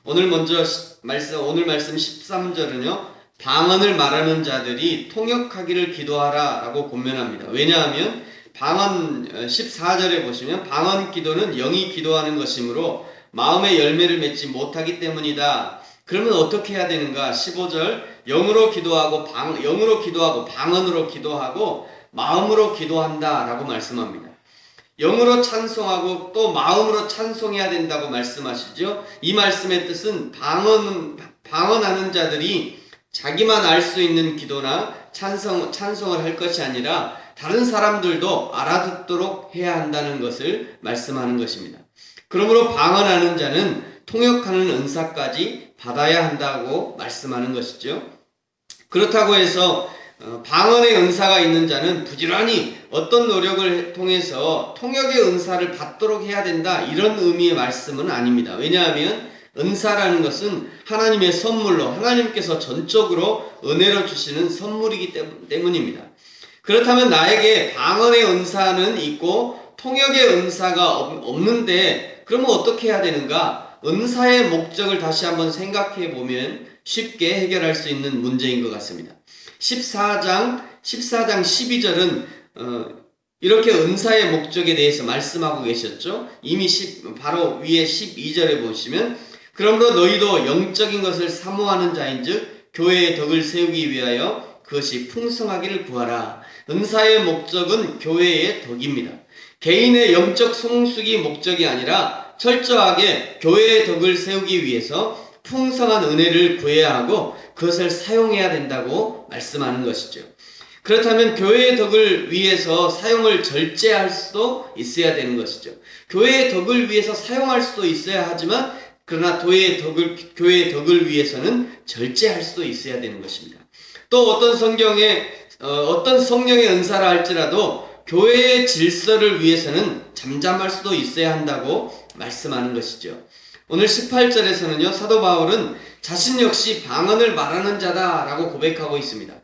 오늘 말씀 13절은요. 방언을 말하는 자들이 통역하기를 기도하라 라고 권면합니다. 왜냐하면 방언 14절에 보시면 방언 기도는 영이 기도하는 것이므로 마음의 열매를 맺지 못하기 때문이다. 그러면 어떻게 해야 되는가? 15절 영으로 기도하고 방언으로 기도하고 마음으로 기도한다 라고 말씀합니다. 영으로 찬송하고 또 마음으로 찬송해야 된다고 말씀하시죠. 이 말씀의 뜻은 방언하는 자들이 자기만 알 수 있는 기도나 찬송을 할 것이 아니라 다른 사람들도 알아듣도록 해야 한다는 것을 말씀하는 것입니다. 그러므로 방언하는 자는 통역하는 은사까지 받아야 한다고 말씀하는 것이죠. 그렇다고 해서 방언의 은사가 있는 자는 부지런히 어떤 노력을 통해서 통역의 은사를 받도록 해야 된다, 이런 의미의 말씀은 아닙니다. 왜냐하면 은사라는 것은 하나님의 선물로 하나님께서 전적으로 은혜로 주시는 선물이기 때문입니다. 그렇다면 나에게 방언의 은사는 있고 통역의 은사가 없는데 그러면 어떻게 해야 되는가? 은사의 목적을 다시 한번 생각해 보면 쉽게 해결할 수 있는 문제인 것 같습니다. 14장 12절은 이렇게 은사의 목적에 대해서 말씀하고 계셨죠. 이미 바로 위에 12절에 보시면 그러므로 너희도 영적인 것을 사모하는 자인즉 교회의 덕을 세우기 위하여 그것이 풍성하기를 구하라. 은사의 목적은 교회의 덕입니다. 개인의 영적 성숙이 목적이 아니라 철저하게 교회의 덕을 세우기 위해서 풍성한 은혜를 구해야 하고 그것을 사용해야 된다고 말씀하는 것이죠. 그렇다면 교회의 덕을 위해서 사용을 절제할 수도 있어야 되는 것이죠. 교회의 덕을 위해서 사용할 수도 있어야 하지만 그러나 교회의 덕을 위해서는 절제할 수도 있어야 되는 것입니다. 또 어떤 성령의 은사라 할지라도 교회의 질서를 위해서는 잠잠할 수도 있어야 한다고 말씀하는 것이죠. 오늘 18절에서는요, 사도 바울은 자신 역시 방언을 말하는 자다라고 고백하고 있습니다.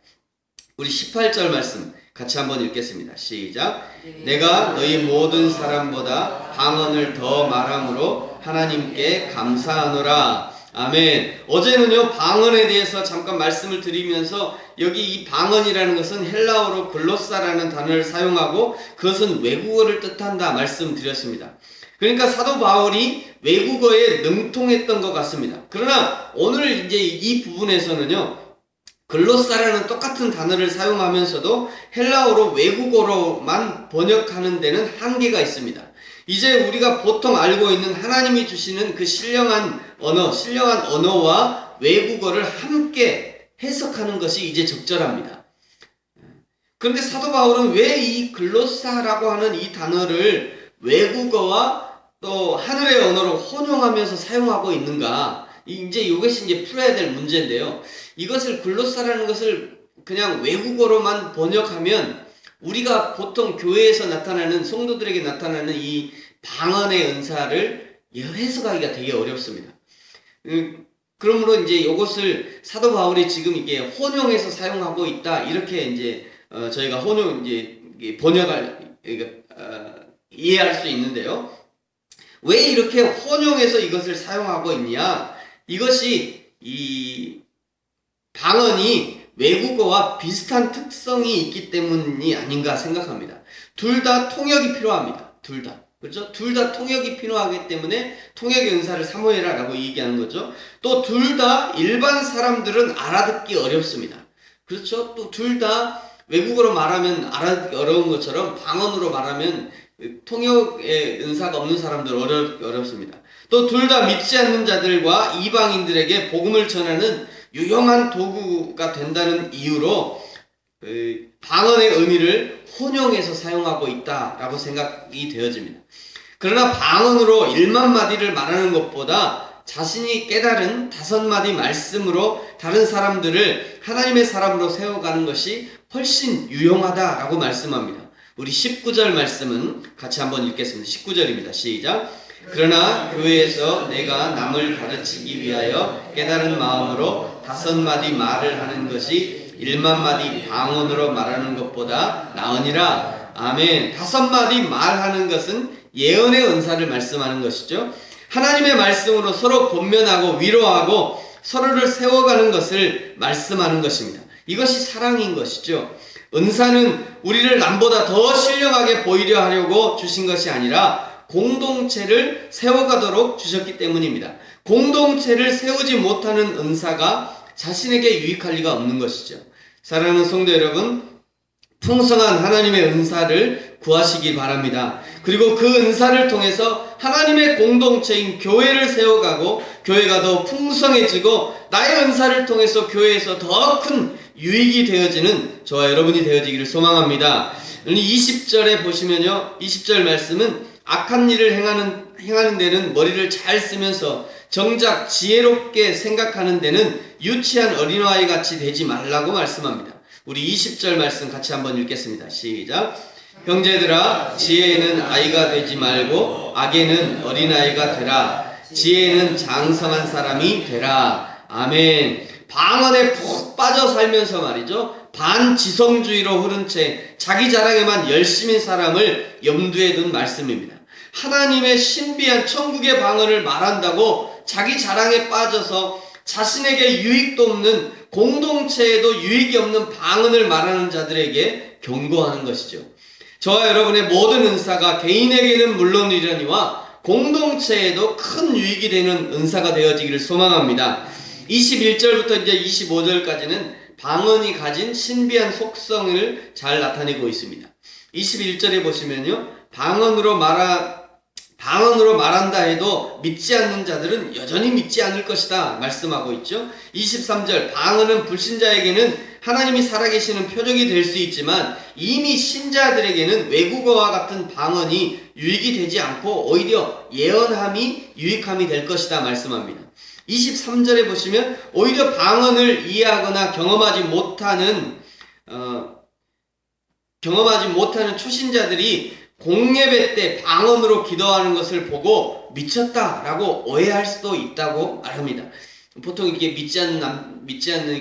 우리 18절 말씀 같이 한번 읽겠습니다. 시작. 내가 너희 모든 사람보다 방언을 더 말함으로 하나님께 감사하노라. 아멘. 어제는요, 방언에 대해서 잠깐 말씀을 드리면서 여기 이 방언이라는 것은 헬라어로 글로사라는 단어를 사용하고 그것은 외국어를 뜻한다 말씀드렸습니다. 그러니까 사도 바울이 외국어에 능통했던 것 같습니다. 그러나 오늘 이제 이 부분에서는요, 글로사라는 똑같은 단어를 사용하면서도 헬라어로 외국어로만 번역하는 데는 한계가 있습니다. 이제 우리가 보통 알고 있는 하나님이 주시는 그 신령한 언어와 외국어를 함께 해석하는 것이 이제 적절합니다. 그런데 사도 바울은 왜 이 글로사라고 하는 이 단어를 외국어와 또 하늘의 언어로 혼용하면서 사용하고 있는가? 이것이 이제 풀어야 될 문제인데요. 이것을 글로사라는 것을 그냥 외국어로만 번역하면 우리가 보통 교회에서 나타나는 성도들에게 나타나는 이 방언의 은사를 해석하기가 되게 어렵습니다. 그러므로 이제 이것을 사도 바울이 지금 이게 혼용해서 사용하고 있다, 이렇게 이제 저희가 번역할 이해할 수 있는데요. 왜 이렇게 혼용해서 이것을 사용하고 있냐? 이것이 이 방언이 외국어와 비슷한 특성이 있기 때문이 아닌가 생각합니다. 둘 다 통역이 필요합니다. 둘 다. 그렇죠? 둘 다 통역이 필요하기 때문에 통역의 은사를 사모해라 라고 얘기하는 거죠. 또 둘 다 일반 사람들은 알아듣기 어렵습니다. 그렇죠? 또 둘 다 외국어로 말하면 알아듣기 어려운 것처럼 방언으로 말하면 통역의 은사가 없는 사람들 어렵습니다. 또 둘 다 믿지 않는 자들과 이방인들에게 복음을 전하는 유용한 도구가 된다는 이유로 방언의 의미를 혼용해서 사용하고 있다라고 생각이 되어집니다. 그러나 방언으로 1만 마디를 말하는 것보다 자신이 깨달은 5마디 말씀으로 다른 사람들을 하나님의 사람으로 세워가는 것이 훨씬 유용하다라고 말씀합니다. 우리 19절 말씀은 같이 한번 읽겠습니다. 19절입니다. 시작. 그러나 교회에서 내가 남을 가르치기 위하여 깨달은 마음으로 5마디 말을 하는 것이 1만 마디 방언으로 말하는 것보다 나으니라. 아멘. 5마디 말하는 것은 예언의 은사를 말씀하는 것이죠. 하나님의 말씀으로 서로 권면하고 위로하고 서로를 세워가는 것을 말씀하는 것입니다. 이것이 사랑인 것이죠. 은사는 우리를 남보다 더 신령하게 보이려 하려고 주신 것이 아니라 공동체를 세워가도록 주셨기 때문입니다. 공동체를 세우지 못하는 은사가 자신에게 유익할 리가 없는 것이죠. 사랑하는 성도 여러분, 풍성한 하나님의 은사를 구하시기 바랍니다. 그리고 그 은사를 통해서 하나님의 공동체인 교회를 세워가고 교회가 더 풍성해지고 나의 은사를 통해서 교회에서 더 큰 유익이 되어지는 저와 여러분이 되어지기를 소망합니다. 20절에 보시면요, 20절 말씀은 악한 일을 행하는 데는 머리를 잘 쓰면서 정작 지혜롭게 생각하는 데는 유치한 어린아이 같이 되지 말라고 말씀합니다. 우리 20절 말씀 같이 한번 읽겠습니다. 시작. 형제들아, 지혜에는 아이가 되지 말고 악에는 어린아이가 되라. 지혜에는 장성한 사람이 되라. 아멘. 방언에 푹 빠져 살면서 말이죠, 반지성주의로 흐른 채 자기 자랑에만 열심인 사람을 염두에 둔 말씀입니다. 하나님의 신비한 천국의 방언을 말한다고 자기 자랑에 빠져서 자신에게 유익도 없는, 공동체에도 유익이 없는 방언을 말하는 자들에게 경고하는 것이죠. 저와 여러분의 모든 은사가 개인에게는 물론이려니와 공동체에도 큰 유익이 되는 은사가 되어지기를 소망합니다. 21절부터 이제 25절까지는 방언이 가진 신비한 속성을 잘 나타내고 있습니다. 21절에 보시면요, 방언으로 말한다 해도 믿지 않는 자들은 여전히 믿지 않을 것이다 말씀하고 있죠. 23절, 방언은 불신자에게는 하나님이 살아계시는 표적이 될 수 있지만 이미 신자들에게는 외국어와 같은 방언이 유익이 되지 않고 오히려 예언함이 유익함이 될 것이다 말씀합니다. 23절에 보시면 오히려 방언을 이해하거나 경험하지 못하는 초신자들이 공예배 때 방언으로 기도하는 것을 보고 미쳤다라고 오해할 수도 있다고 말합니다. 보통 이렇게 믿지 않는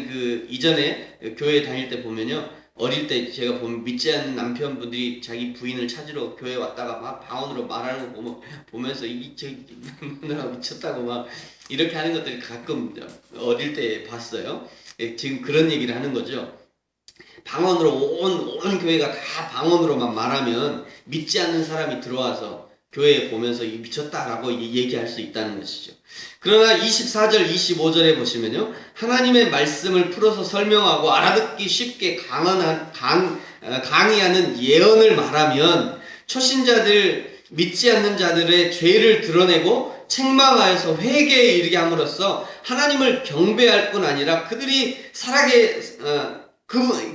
그 이전에 교회 다닐 때 보면요, 어릴 때 제가 보면 믿지 않는 남편분들이 자기 부인을 찾으러 교회 왔다가 막 방언으로 말하는 거 보면서 누나 미쳤다고 막 이렇게 하는 것들이 가끔 어릴 때 봤어요. 지금 그런 얘기를 하는 거죠. 방언으로 온 교회가 다 방언으로만 말하면 믿지 않는 사람이 들어와서 교회에 보면서 미쳤다라고 얘기할 수 있다는 것이죠. 그러나 24절, 25절에 보시면요, 하나님의 말씀을 풀어서 설명하고 알아듣기 쉽게 강의하는 예언을 말하면 초신자들, 믿지 않는 자들의 죄를 드러내고 책망하여서 회개에 이르게 함으로써 하나님을 경배할 뿐 아니라 그들이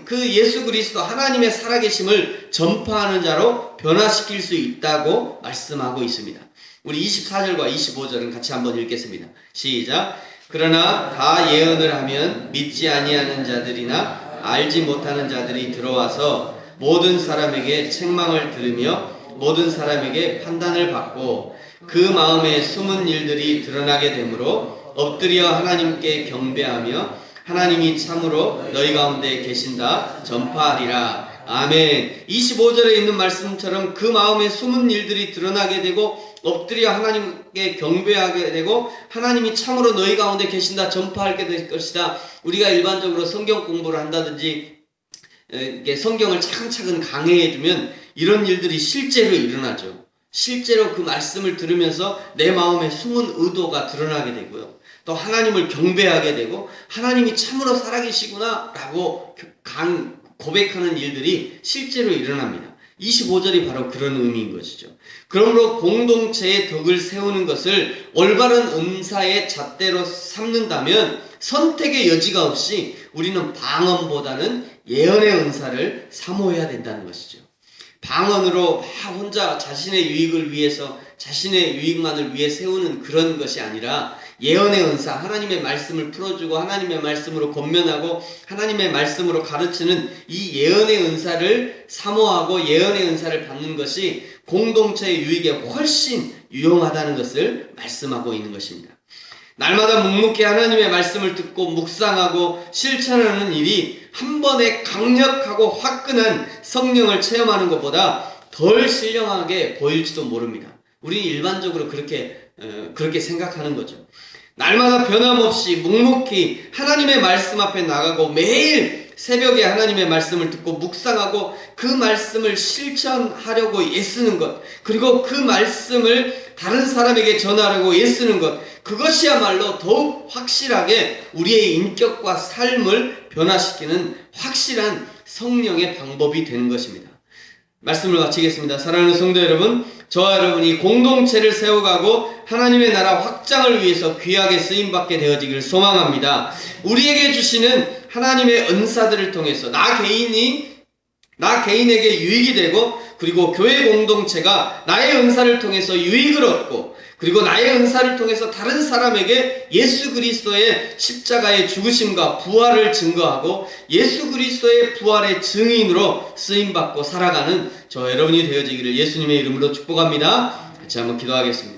그 예수 그리스도 하나님의 살아계심을 전파하는 자로 변화시킬 수 있다고 말씀하고 있습니다. 우리 24절과 25절은 같이 한번 읽겠습니다. 시작. 그러나 다 예언을 하면 믿지 아니하는 자들이나 알지 못하는 자들이 들어와서 모든 사람에게 책망을 들으며 모든 사람에게 판단을 받고 그 마음에 숨은 일들이 드러나게 되므로 엎드려 하나님께 경배하며 하나님이 참으로 너희 가운데 계신다 전파하리라. 아멘. 25절에 있는 말씀처럼 그 마음에 숨은 일들이 드러나게 되고 엎드려 하나님께 경배하게 되고 하나님이 참으로 너희 가운데 계신다 전파하게 될 것이다. 우리가 일반적으로 성경 공부를 한다든지 성경을 차근차근 강해해주면 이런 일들이 실제로 일어나죠. 실제로 그 말씀을 들으면서 내 마음에 숨은 의도가 드러나게 되고요. 또 하나님을 경배하게 되고 하나님이 참으로 살아계시구나 라고 고백하는 일들이 실제로 일어납니다. 25절이 바로 그런 의미인 것이죠. 그러므로 공동체의 덕을 세우는 것을 올바른 은사의 잣대로 삼는다면 선택의 여지가 없이 우리는 방언보다는 예언의 은사를 사모해야 된다는 것이죠. 방언으로 혼자 자신의 유익을 위해서 자신의 유익만을 위해 세우는 그런 것이 아니라 예언의 은사, 하나님의 말씀을 풀어주고 하나님의 말씀으로 권면하고 하나님의 말씀으로 가르치는 이 예언의 은사를 사모하고 예언의 은사를 받는 것이 공동체의 유익에 훨씬 유용하다는 것을 말씀하고 있는 것입니다. 날마다 묵묵히 하나님의 말씀을 듣고 묵상하고 실천하는 일이 한 번에 강력하고 화끈한 성령을 체험하는 것보다 덜 신령하게 보일지도 모릅니다. 우리는 일반적으로 그렇게 그렇게 생각하는 거죠. 날마다 변함없이 묵묵히 하나님의 말씀 앞에 나가고 매일 새벽에 하나님의 말씀을 듣고 묵상하고 그 말씀을 실천하려고 애쓰는 것, 그리고 그 말씀을 다른 사람에게 전하려고 애쓰는 것, 그것이야말로 더욱 확실하게 우리의 인격과 삶을 변화시키는 확실한 성령의 방법이 되는 것입니다. 말씀을 마치겠습니다. 사랑하는 성도 여러분, 저와 여러분이 공동체를 세워가고 하나님의 나라 확장을 위해서 귀하게 쓰임받게 되어지기를 소망합니다. 우리에게 주시는 하나님의 은사들을 통해서 나 개인에게 유익이 되고, 그리고 교회 공동체가 나의 은사를 통해서 유익을 얻고, 그리고 나의 은사를 통해서 다른 사람에게 예수 그리스도의 십자가의 죽으심과 부활을 증거하고 예수 그리스도의 부활의 증인으로 쓰임받고 살아가는 저 여러분이 되어지기를 예수님의 이름으로 축복합니다. 같이 한번 기도하겠습니다.